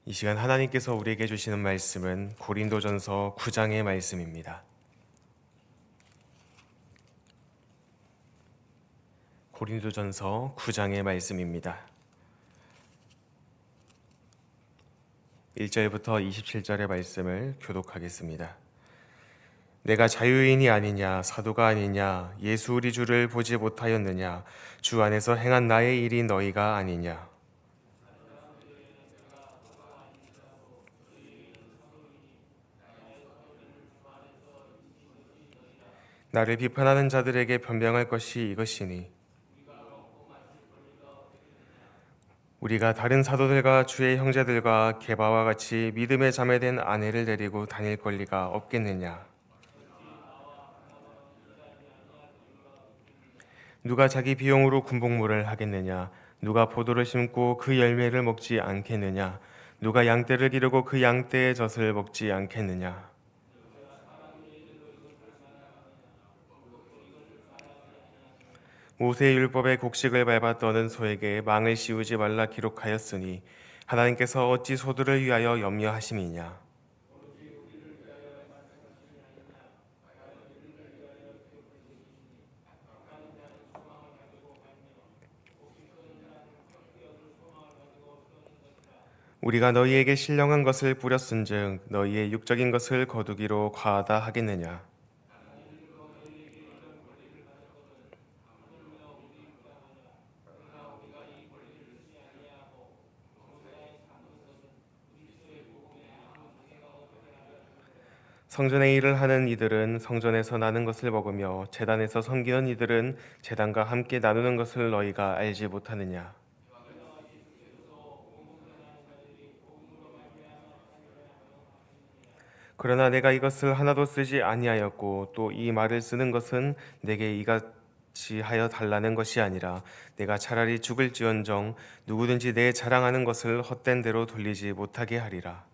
이 시간 하나님께서 우리에게 주시는 말씀은 고린도전서 9장의 말씀입니다. 고린도전서 9장의 말씀입니다. 1절부터 27절의 말씀을 교독하겠습니다. 내가 자유인이 아니냐, 사도가 아니냐, 예수 우리 주를 보지 못하였느냐, 주 안에서 행한 나의 일이 너희가 아니냐. 나를 비판하는 자들에게 변명할 것이 이것이니 우리가 다른 사도들과 주의 형제들과 게바와 같이 믿음에 자매된 아내를 데리고 다닐 권리가 없겠느냐. 누가 자기 비용으로 군복무를 하겠느냐. 누가 포도를 심고 그 열매를 먹지 않겠느냐. 누가 양떼를 기르고 그 양떼의 젖을 먹지 않겠느냐. 모세의 율법의 곡식을 밟아 떠는 소에게 망을 씌우지 말라 기록하였으니 하나님께서 어찌 소들을 위하여 염려하심이냐. 우리가 너희에게 신령한 것을 뿌렸은즉 너희의 육적인 것을 거두기로 과하다 하겠느냐. 성전의 일을 하는 이들은 성전에서 나는 것을 먹으며 제단에서 섬기는 이들은 제단과 함께 나누는 것을 너희가 알지 못하느냐. 그러나 내가 이것을 하나도 쓰지 아니하였고 또 이 말을 쓰는 것은 내게 이같이 하여 달라는 것이 아니라 내가 차라리 죽을지언정 누구든지 내 자랑하는 것을 헛된 대로 돌리지 못하게 하리라.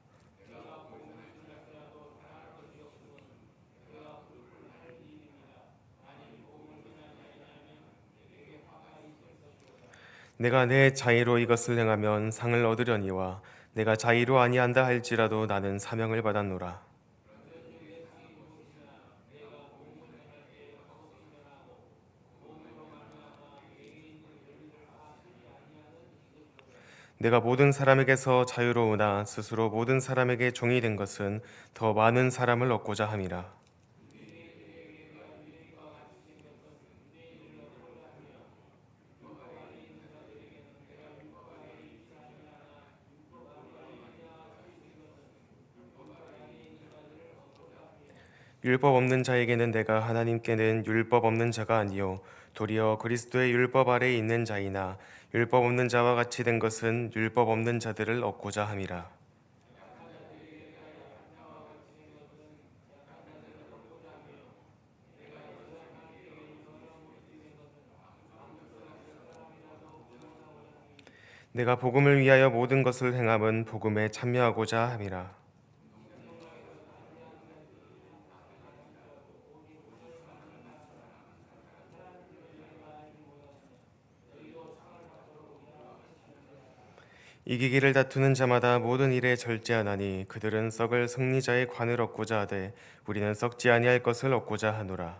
내가 내 자의로 이것을 행하면 상을 얻으려니와 내가 자의로 아니한다 할지라도 나는 사명을 받았노라. 내가 모든 사람에게서 자유로우나 스스로 모든 사람에게 종이 된 것은 더 많은 사람을 얻고자 함이라. 율법 없는 자에게는 내가 하나님께는 율법 없는 자가 아니요 도리어 그리스도의 율법 아래에 있는 자이나 율법 없는 자와 같이 된 것은 율법 없는 자들을 얻고자 함이라. 내가 복음을 위하여 모든 것을 행함은 복음에 참여하고자 함이라. 이기기를 다투는 자마다 모든 일에 절제하나니 그들은 썩을 승리자의 관을 얻고자 하되 우리는 썩지 아니할 것을 얻고자 하노라.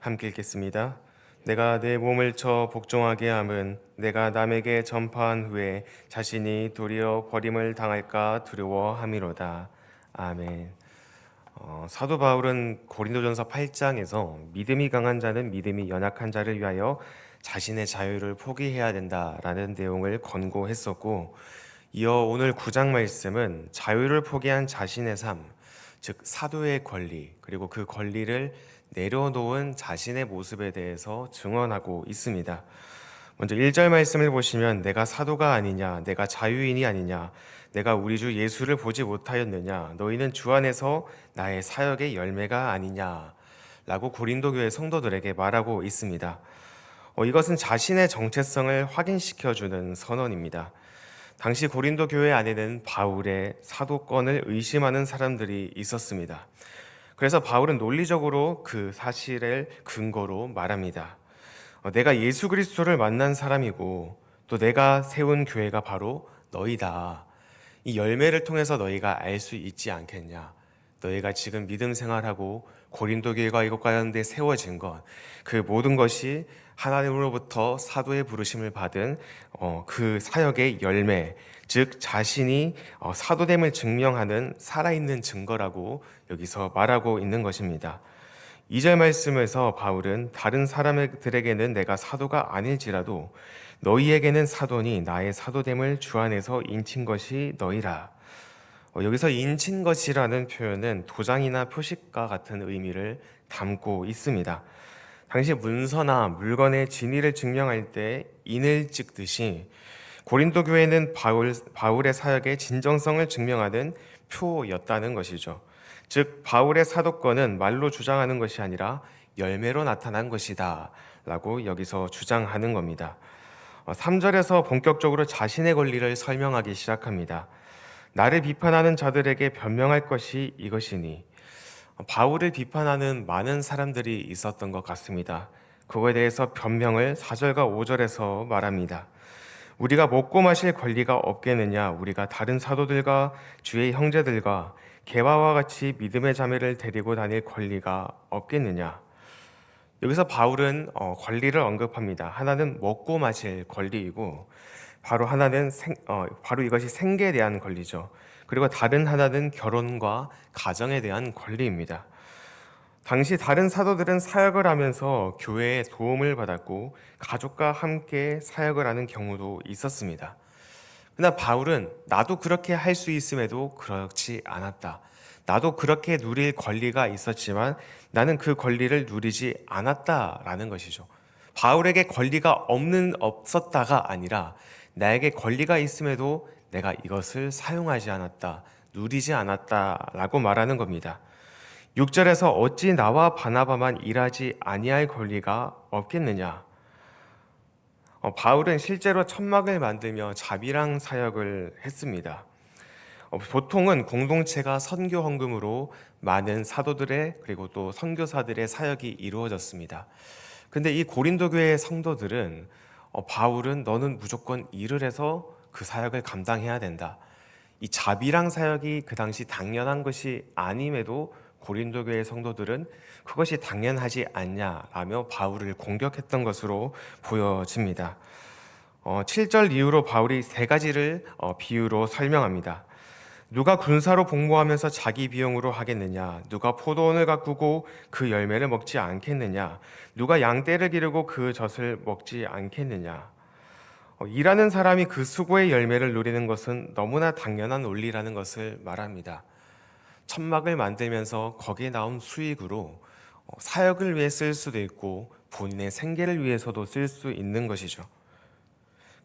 함께 읽겠습니다. 내가 내 몸을 쳐 복종하게 함은 내가 남에게 전파한 후에 자신이 도리어 버림을 당할까 두려워함이로다. 아멘. 사도 바울은 고린도전서 8장에서 믿음이 강한 자는 믿음이 연약한 자를 위하여 자신의 자유를 포기해야 된다라는 내용을 권고했었고, 이어 오늘 9장 말씀은 자유를 포기한 자신의 삶, 즉 사도의 권리, 그리고 그 권리를 내려놓은 자신의 모습에 대해서 증언하고 있습니다. 먼저 1절 말씀을 보시면 내가 사도가 아니냐, 내가 자유인이 아니냐, 내가 우리 주 예수를 보지 못하였느냐, 너희는 주 안에서 나의 사역의 열매가 아니냐 라고 고린도 교회 성도들에게 말하고 있습니다. 이것은 자신의 정체성을 확인시켜주는 선언입니다. 당시 고린도 교회 안에는 바울의 사도권을 의심하는 사람들이 있었습니다. 그래서 바울은 논리적으로 그 사실을 근거로 말합니다. 내가 예수 그리스도를 만난 사람이고 또 내가 세운 교회가 바로 너희다. 이 열매를 통해서 너희가 알 수 있지 않겠냐. 너희가 지금 믿음 생활하고 고린도 교회가 이것 가운데 세워진 것, 그 모든 것이 하나님으로부터 사도의 부르심을 받은 그 사역의 열매, 즉 자신이 사도됨을 증명하는 살아있는 증거라고 여기서 말하고 있는 것입니다. 2절 말씀에서 바울은 다른 사람들에게는 내가 사도가 아닐지라도 너희에게는 사도니 나의 사도됨을 주 안에서 인친 것이 너희라. 여기서 인친 것이라는 표현은 도장이나 표식과 같은 의미를 담고 있습니다. 당시 문서나 물건의 진위를 증명할 때 인을 찍듯이 고린도 교회는 바울의 사역의 진정성을 증명하는 표였다는 것이죠. 즉 바울의 사도권은 말로 주장하는 것이 아니라 열매로 나타난 것이다 라고 여기서 주장하는 겁니다. 3절에서 본격적으로 자신의 권리를 설명하기 시작합니다. 나를 비판하는 자들에게 변명할 것이 이것이니. 바울을 비판하는 많은 사람들이 있었던 것 같습니다. 그거에 대해서 변명을 4절과 5절에서 말합니다. 우리가 먹고 마실 권리가 없겠느냐? 우리가 다른 사도들과 주의 형제들과 개바와 같이 믿음의 자매를 데리고 다닐 권리가 없겠느냐? 여기서 바울은 권리를 언급합니다. 하나는 먹고 마실 권리이고 바로 이것이 생계에 대한 권리죠. 그리고 다른 하나는 결혼과 가정에 대한 권리입니다. 당시 다른 사도들은 사역을 하면서 교회의 도움을 받았고 가족과 함께 사역을 하는 경우도 있었습니다. 그러나 바울은 나도 그렇게 할 수 있음에도 그렇지 않았다. 나도 그렇게 누릴 권리가 있었지만 나는 그 권리를 누리지 않았다라는 것이죠. 바울에게 권리가 없었다가 아니라 나에게 권리가 있음에도 내가 이것을 사용하지 않았다, 누리지 않았다라고 말하는 겁니다. 6절에서 어찌 나와 바나바만 일하지 아니할 권리가 없겠느냐? 바울은 실제로 천막을 만들며 자비랑 사역을 했습니다. 보통은 공동체가 선교 헌금으로 많은 사도들의 그리고 또 선교사들의 사역이 이루어졌습니다. 근데 이 고린도 교회의 성도들은 바울은 너는 무조건 일을 해서 그 사역을 감당해야 된다. 이 자비랑 사역이 그 당시 당연한 것이 아님에도 고린도 교회 성도들은 그것이 당연하지 않냐라며 바울을 공격했던 것으로 보여집니다. 7절 이후로 바울이 세 가지를 비유로 설명합니다. 누가 군사로 복무하면서 자기 비용으로 하겠느냐? 누가 포도원을 가꾸고 그 열매를 먹지 않겠느냐? 누가 양떼를 기르고 그 젖을 먹지 않겠느냐? 일하는 사람이 그 수고의 열매를 누리는 것은 너무나 당연한 원리라는 것을 말합니다. 천막을 만들면서 거기에 나온 수익으로 사역을 위해 쓸 수도 있고 본인의 생계를 위해서도 쓸 수 있는 것이죠.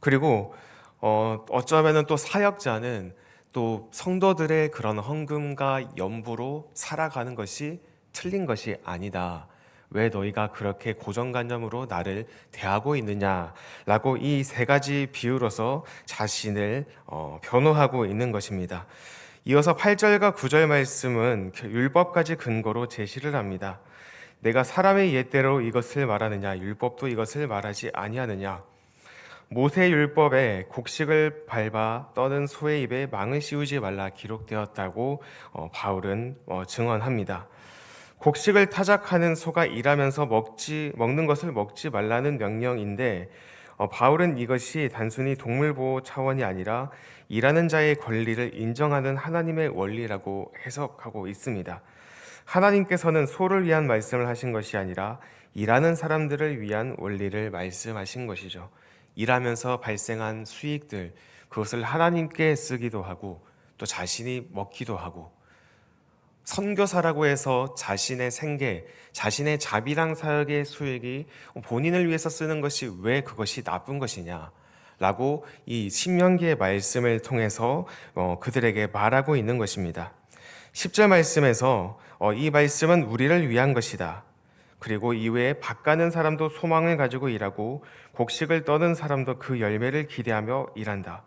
그리고 어쩌면 또 사역자는 또 성도들의 그런 헌금과 연부로 살아가는 것이 틀린 것이 아니다. 왜 너희가 그렇게 고정관념으로 나를 대하고 있느냐라고 이 세 가지 비유로서 자신을 변호하고 있는 것입니다. 이어서 8절과 9절 말씀은 율법까지 근거로 제시를 합니다. 내가 사람의 옛대로 이것을 말하느냐? 율법도 이것을 말하지 아니하느냐? 모세 율법에 곡식을 밟아 떠는 소의 입에 망을 씌우지 말라 기록되었다고 바울은 증언합니다. 곡식을 타작하는 소가 일하면서 먹는 것을 먹지 말라는 명령인데 바울은 이것이 단순히 동물보호 차원이 아니라 일하는 자의 권리를 인정하는 하나님의 원리라고 해석하고 있습니다. 하나님께서는 소를 위한 말씀을 하신 것이 아니라 일하는 사람들을 위한 원리를 말씀하신 것이죠. 일하면서 발생한 수익들, 그것을 하나님께 쓰기도 하고 또 자신이 먹기도 하고, 선교사라고 해서 자신의 생계, 자신의 자비랑 사역의 수익이 본인을 위해서 쓰는 것이 왜 그것이 나쁜 것이냐 라고 이 신명기의 말씀을 통해서 그들에게 말하고 있는 것입니다. 10절 말씀에서 이 말씀은 우리를 위한 것이다. 그리고 이외에 밭가는 사람도 소망을 가지고 일하고 곡식을 떠는 사람도 그 열매를 기대하며 일한다.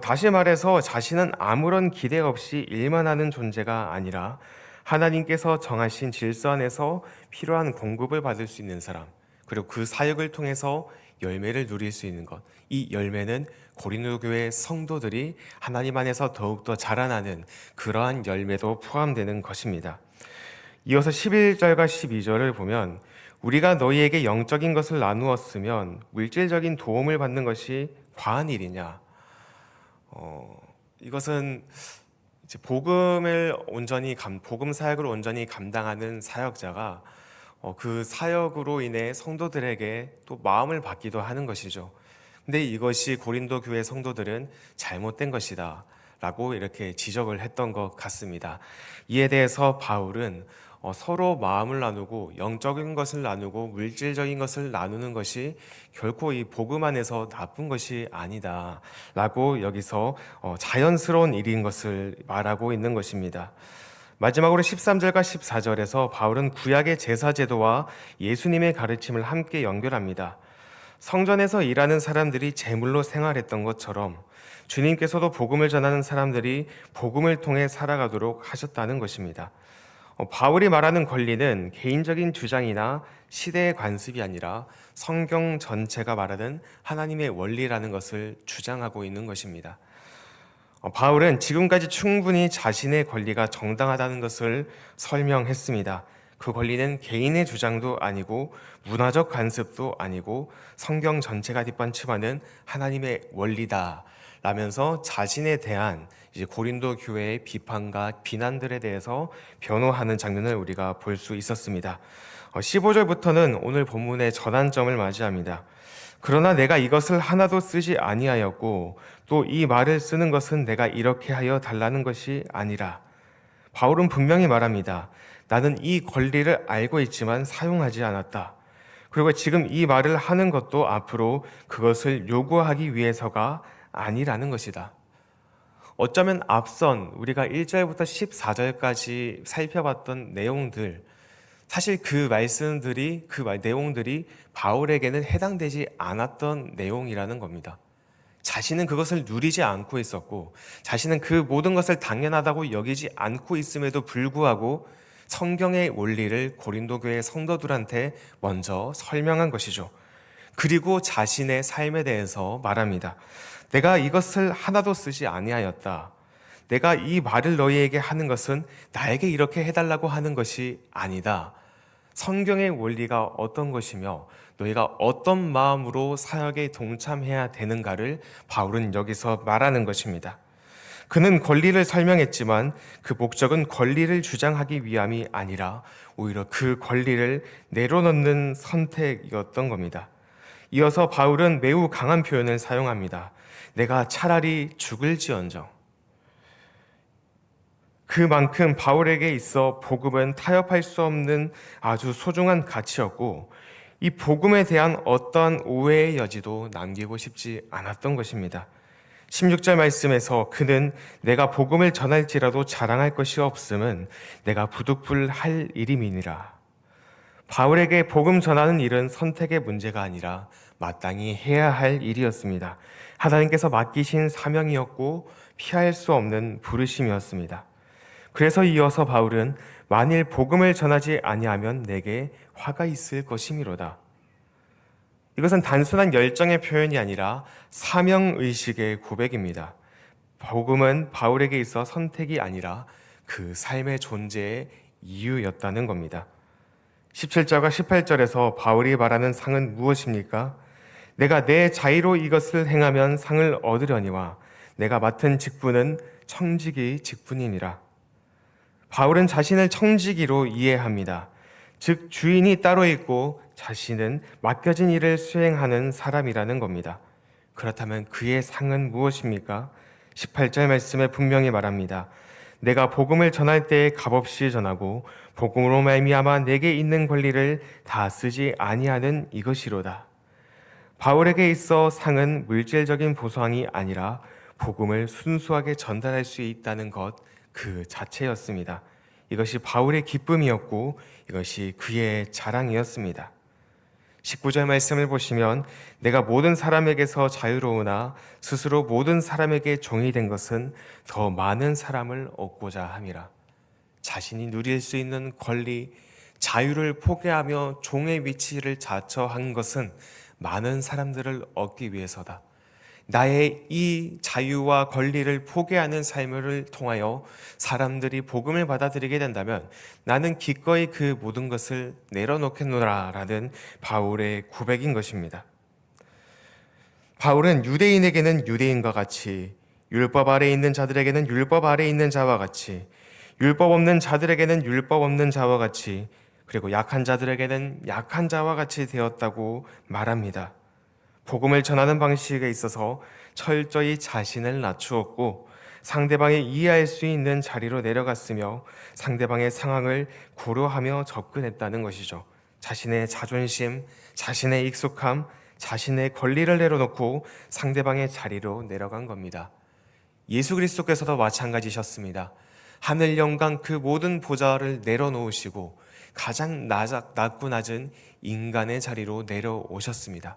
다시 말해서 자신은 아무런 기대 없이 일만 하는 존재가 아니라 하나님께서 정하신 질서 안에서 필요한 공급을 받을 수 있는 사람, 그리고 그 사역을 통해서 열매를 누릴 수 있는 것. 이 열매는 고린도 교회 성도들이 하나님 안에서 더욱더 자라나는 그러한 열매도 포함되는 것입니다. 이어서 11절과 12절을 보면 우리가 너희에게 영적인 것을 나누었으면 물질적인 도움을 받는 것이 과한 일이냐. 이것은 이제 복음 사역을 온전히 감당하는 사역자가 그 사역으로 인해 성도들에게 또 마음을 받기도 하는 것이죠. 근데 이것이 고린도 교회 성도들은 잘못된 것이다 라고 이렇게 지적을 했던 것 같습니다. 이에 대해서 바울은 서로 마음을 나누고 영적인 것을 나누고 물질적인 것을 나누는 것이 결코 이 복음 안에서 나쁜 것이 아니다 라고 여기서 자연스러운 일인 것을 말하고 있는 것입니다. 마지막으로 13절과 14절에서 바울은 구약의 제사 제도와 예수님의 가르침을 함께 연결합니다. 성전에서 일하는 사람들이 제물로 생활했던 것처럼 주님께서도 복음을 전하는 사람들이 복음을 통해 살아가도록 하셨다는 것입니다. 바울이 말하는 권리는 개인적인 주장이나 시대의 관습이 아니라 성경 전체가 말하는 하나님의 원리라는 것을 주장하고 있는 것입니다. 바울은 지금까지 충분히 자신의 권리가 정당하다는 것을 설명했습니다. 그 권리는 개인의 주장도 아니고 문화적 관습도 아니고 성경 전체가 뒷받침하는 하나님의 원리다 라면서 자신에 대한 이제 고린도 교회의 비판과 비난들에 대해서 변호하는 장면을 우리가 볼 수 있었습니다. 15절부터는 오늘 본문의 전환점을 맞이합니다. 그러나 내가 이것을 하나도 쓰지 아니하였고 또 이 말을 쓰는 것은 내가 이렇게 하여 달라는 것이 아니라. 바울은 분명히 말합니다. 나는 이 권리를 알고 있지만 사용하지 않았다. 그리고 지금 이 말을 하는 것도 앞으로 그것을 요구하기 위해서가 아니라는 것이다. 어쩌면 앞선 우리가 1절부터 14절까지 살펴봤던 내용들, 사실 그 말씀들이, 내용들이 바울에게는 해당되지 않았던 내용이라는 겁니다. 자신은 그것을 누리지 않고 있었고, 자신은 그 모든 것을 당연하다고 여기지 않고 있음에도 불구하고 성경의 원리를 고린도 교회 성도들한테 먼저 설명한 것이죠. 그리고 자신의 삶에 대해서 말합니다. 내가 이것을 하나도 쓰지 아니하였다. 내가 이 말을 너희에게 하는 것은 나에게 이렇게 해달라고 하는 것이 아니다. 성경의 원리가 어떤 것이며 너희가 어떤 마음으로 사역에 동참해야 되는가를 바울은 여기서 말하는 것입니다. 그는 권리를 설명했지만 그 목적은 권리를 주장하기 위함이 아니라 오히려 그 권리를 내려놓는 선택이었던 겁니다. 이어서 바울은 매우 강한 표현을 사용합니다. 내가 차라리 죽을지언정. 그만큼 바울에게 있어 복음은 타협할 수 없는 아주 소중한 가치였고 이 복음에 대한 어떠한 오해의 여지도 남기고 싶지 않았던 것입니다. 16절 말씀에서 그는 내가 복음을 전할지라도 자랑할 것이 없음은 내가 부득불할 일임이니라. 바울에게 복음 전하는 일은 선택의 문제가 아니라 마땅히 해야 할 일이었습니다. 하나님께서 맡기신 사명이었고 피할 수 없는 부르심이었습니다. 그래서 이어서 바울은 만일 복음을 전하지 아니하면 내게 화가 있을 것이미로다. 이것은 단순한 열정의 표현이 아니라 사명의식의 고백입니다. 복음은 바울에게 있어 선택이 아니라 그 삶의 존재의 이유였다는 겁니다. 17절과 18절에서 바울이 말하는 상은 무엇입니까? 내가 내 자의로 이것을 행하면 상을 얻으려니와 내가 맡은 직분은 청지기 직분이니라. 바울은 자신을 청지기로 이해합니다. 즉 주인이 따로 있고 자신은 맡겨진 일을 수행하는 사람이라는 겁니다. 그렇다면 그의 상은 무엇입니까? 18절 말씀에 분명히 말합니다. 내가 복음을 전할 때에 값없이 전하고 복음으로 말미암아 내게 있는 권리를 다 쓰지 아니하는 이것이로다. 바울에게 있어 상은 물질적인 보상이 아니라 복음을 순수하게 전달할 수 있다는 것 그 자체였습니다. 이것이 바울의 기쁨이었고 이것이 그의 자랑이었습니다. 19절 말씀을 보시면 내가 모든 사람에게서 자유로우나 스스로 모든 사람에게 종이 된 것은 더 많은 사람을 얻고자 함이라. 자신이 누릴 수 있는 권리, 자유를 포기하며 종의 위치를 자처한 것은 많은 사람들을 얻기 위해서다. 나의 이 자유와 권리를 포기하는 삶을 통하여 사람들이 복음을 받아들이게 된다면 나는 기꺼이 그 모든 것을 내려놓겠노라 라는 바울의 고백인 것입니다. 바울은 유대인에게는 유대인과 같이, 율법 아래에 있는 자들에게는 율법 아래에 있는 자와 같이, 율법 없는 자들에게는 율법 없는 자와 같이, 그리고 약한 자들에게는 약한 자와 같이 되었다고 말합니다. 복음을 전하는 방식에 있어서 철저히 자신을 낮추었고 상대방이 이해할 수 있는 자리로 내려갔으며 상대방의 상황을 고려하며 접근했다는 것이죠. 자신의 자존심, 자신의 익숙함, 자신의 권리를 내려놓고 상대방의 자리로 내려간 겁니다. 예수 그리스도께서도 마찬가지셨습니다. 하늘 영광 그 모든 보좌를 내려놓으시고 가장 낮고 낮은 인간의 자리로 내려오셨습니다.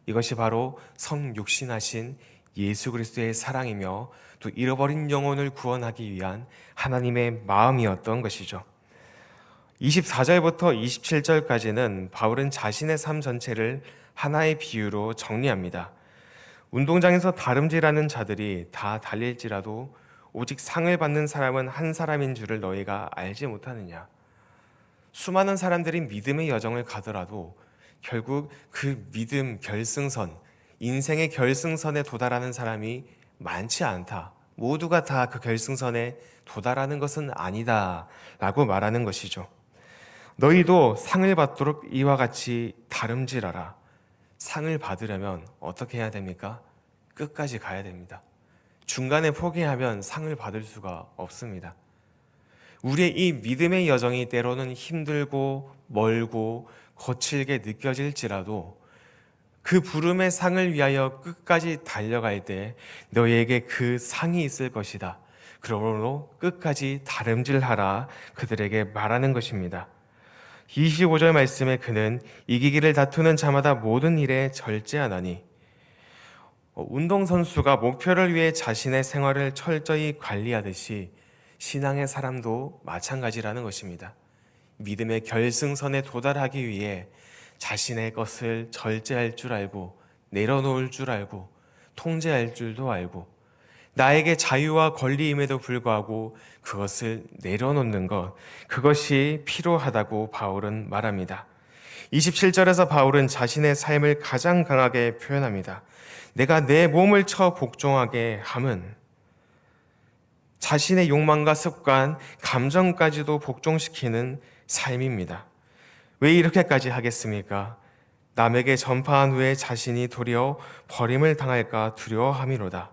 이것이 바로 성육신하신 예수 그리스도의 사랑이며 또 잃어버린 영혼을 구원하기 위한 하나님의 마음이었던 것이죠. 24절부터 27절까지는 바울은 자신의 삶 전체를 하나의 비유로 정리합니다. 운동장에서 다름질하는 자들이 다 달릴지라도 오직 상을 받는 사람은 한 사람인 줄을 너희가 알지 못하느냐. 수많은 사람들이 믿음의 여정을 가더라도 결국 그 믿음 결승선, 인생의 결승선에 도달하는 사람이 많지 않다. 모두가 다 그 결승선에 도달하는 것은 아니다 라고 말하는 것이죠. 너희도 상을 받도록 이와 같이 다름질하라. 상을 받으려면 어떻게 해야 됩니까? 끝까지 가야 됩니다. 중간에 포기하면 상을 받을 수가 없습니다. 우리의 이 믿음의 여정이 때로는 힘들고 멀고 거칠게 느껴질지라도 그 부름의 상을 위하여 끝까지 달려갈 때 너희에게 그 상이 있을 것이다. 그러므로 끝까지 다름질하라 그들에게 말하는 것입니다. 25절 말씀에 그는 이기기를 다투는 자마다 모든 일에 절제하나니, 운동선수가 목표를 위해 자신의 생활을 철저히 관리하듯이 신앙의 사람도 마찬가지라는 것입니다. 믿음의 결승선에 도달하기 위해 자신의 것을 절제할 줄 알고 내려놓을 줄 알고 통제할 줄도 알고 나에게 자유와 권리임에도 불구하고 그것을 내려놓는 것, 그것이 필요하다고 바울은 말합니다. 27절에서 바울은 자신의 삶을 가장 강하게 표현합니다. 내가 내 몸을 쳐 복종하게 함은, 자신의 욕망과 습관, 감정까지도 복종시키는 삶입니다. 왜 이렇게까지 하겠습니까? 남에게 전파한 후에 자신이 도리어 버림을 당할까 두려워함이로다.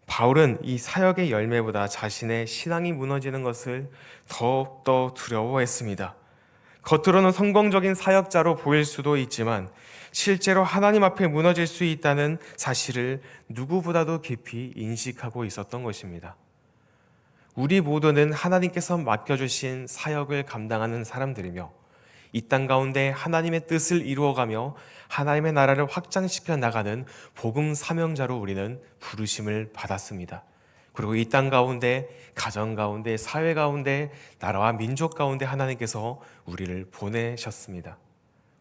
바울은 이 사역의 열매보다 자신의 신앙이 무너지는 것을 더욱더 두려워했습니다. 겉으로는 성공적인 사역자로 보일 수도 있지만 실제로 하나님 앞에 무너질 수 있다는 사실을 누구보다도 깊이 인식하고 있었던 것입니다. 우리 모두는 하나님께서 맡겨주신 사역을 감당하는 사람들이며 이 땅 가운데 하나님의 뜻을 이루어가며 하나님의 나라를 확장시켜 나가는 복음 사명자로 우리는 부르심을 받았습니다. 그리고 이 땅 가운데, 가정 가운데, 사회 가운데, 나라와 민족 가운데 하나님께서 우리를 보내셨습니다.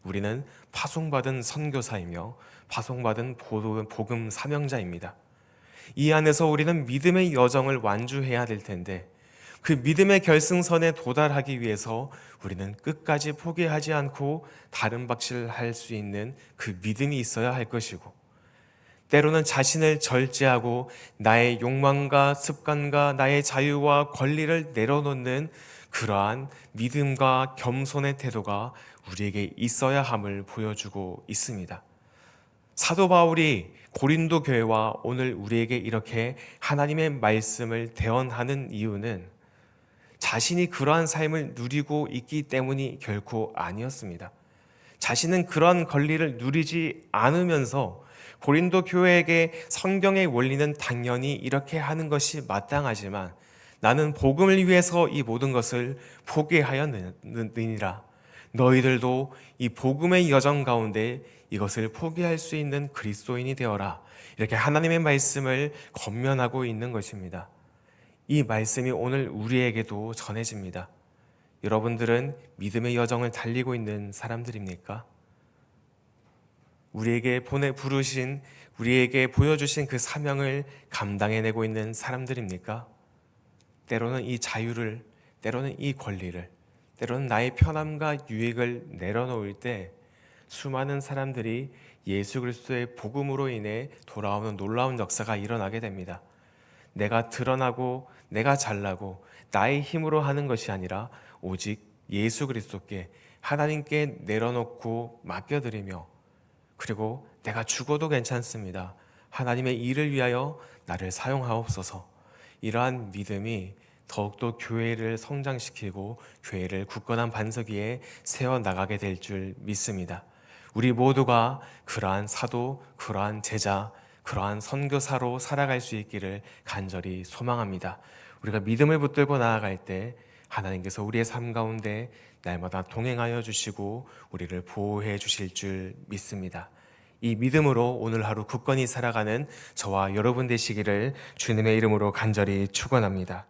우리는 파송받은 선교사이며 파송받은 복음 사명자입니다. 이 안에서 우리는 믿음의 여정을 완주해야 될 텐데 그 믿음의 결승선에 도달하기 위해서 우리는 끝까지 포기하지 않고 다른 박질할 수 있는 그 믿음이 있어야 할 것이고, 때로는 자신을 절제하고 나의 욕망과 습관과 나의 자유와 권리를 내려놓는 그러한 믿음과 겸손의 태도가 우리에게 있어야 함을 보여주고 있습니다. 사도 바울이 고린도 교회와 오늘 우리에게 이렇게 하나님의 말씀을 대언하는 이유는 자신이 그러한 삶을 누리고 있기 때문이 결코 아니었습니다. 자신은 그러한 권리를 누리지 않으면서 고린도 교회에게 성경의 원리는 당연히 이렇게 하는 것이 마땅하지만 나는 복음을 위해서 이 모든 것을 포기하였느니라. 너희들도 이 복음의 여정 가운데 이것을 포기할 수 있는 그리스도인이 되어라. 이렇게 하나님의 말씀을 권면하고 있는 것입니다. 이 말씀이 오늘 우리에게도 전해집니다. 여러분들은 믿음의 여정을 달리고 있는 사람들입니까? 우리에게 보여주신 그 사명을 감당해내고 있는 사람들입니까? 때로는 이 자유를, 때로는 이 권리를, 때로는 나의 편함과 유익을 내려놓을 때 수많은 사람들이 예수 그리스도의 복음으로 인해 돌아오는 놀라운 역사가 일어나게 됩니다. 내가 드러나고 내가 잘나고 나의 힘으로 하는 것이 아니라 오직 예수 그리스도께, 하나님께 내려놓고 맡겨드리며, 그리고 내가 죽어도 괜찮습니다, 하나님의 일을 위하여 나를 사용하옵소서, 이러한 믿음이 더욱더 교회를 성장시키고 교회를 굳건한 반석 위에 세워나가게 될 줄 믿습니다. 우리 모두가 그러한 사도, 그러한 제자, 그러한 선교사로 살아갈 수 있기를 간절히 소망합니다. 우리가 믿음을 붙들고 나아갈 때 하나님께서 우리의 삶 가운데 날마다 동행하여 주시고 우리를 보호해 주실 줄 믿습니다. 이 믿음으로 오늘 하루 굳건히 살아가는 저와 여러분 되시기를 주님의 이름으로 간절히 축원합니다.